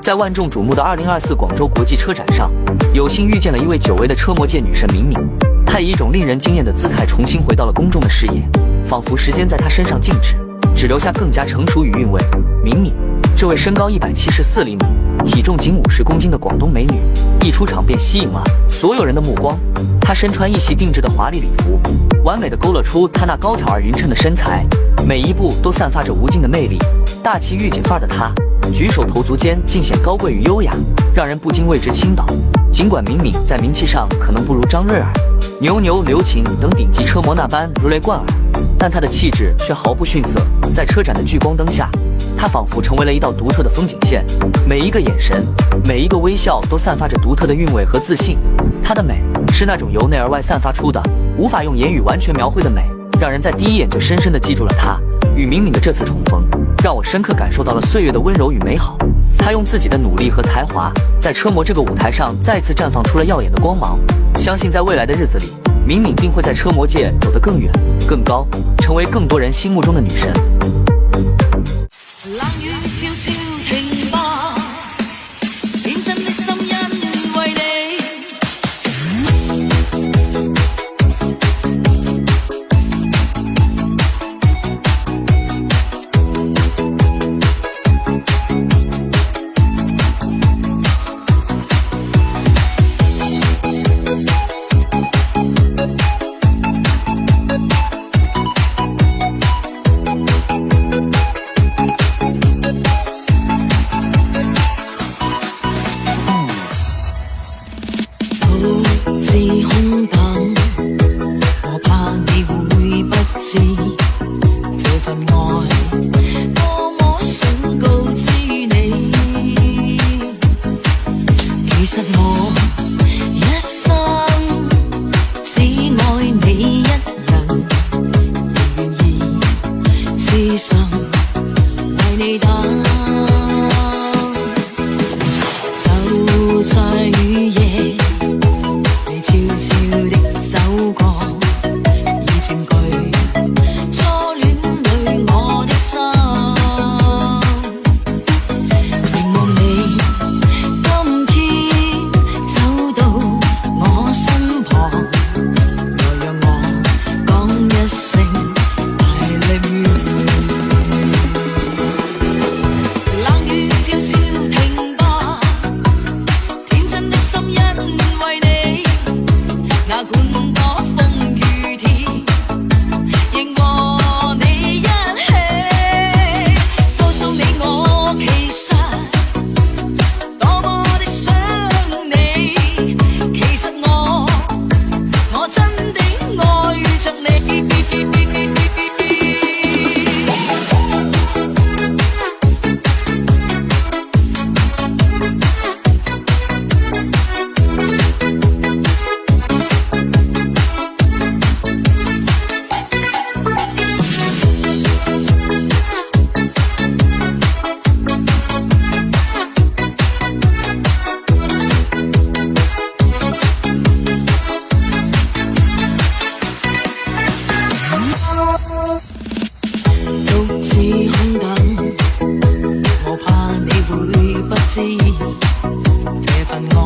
在万众瞩目的2024广州国际车展上，有幸遇见了一位久违的车模界女神敏敏。她以一种令人惊艳的姿态重新回到了公众的视野，仿佛时间在她身上静止，只留下更加成熟与韵味。敏敏，这位身高174厘米、体重仅50公斤的广东美女，一出场便吸引了所有人的目光。她身穿一袭定制的华丽礼服，完美的勾勒出她那高挑而匀称的身材，每一步都散发着无尽的魅力。大气御姐范儿的她，举手投足间尽显高贵与优雅，让人不禁为之倾倒。尽管敏敏在名气上可能不如张瑞儿、牛牛、刘琴等顶级车模那般如雷贯耳，但她的气质却毫不逊色。在车展的聚光灯下，她仿佛成为了一道独特的风景线，每一个眼神，每一个微笑都散发着独特的韵味和自信。她的美是那种由内而外散发出的，无法用言语完全描绘的美，让人在第一眼就深深地记住了她。与敏敏的这次重逢，让我深刻感受到了岁月的温柔与美好。她用自己的努力和才华，在车模这个舞台上再次绽放出了耀眼的光芒。相信在未来的日子里，敏敏定会在车模界走得更遠、更高，成為更多人心目中的女神。冷雨悄悄停吧，天真的心因為你。空等，我怕你會不知這份愛多麼想告知你。其實我一生只愛你一人，願意痴心為你等，就在雨夜。悄悄地走過，已佔據初戀裏我的心。凝望你今天走到我身旁，來讓我講一聲 I love you。冷雨悄悄停吧，天真的心因為你。哪管多風雨天，仍和你一起，告訴你我其實多麼的想你。其實我真的愛着你。獨自空等，我怕你會不知這份愛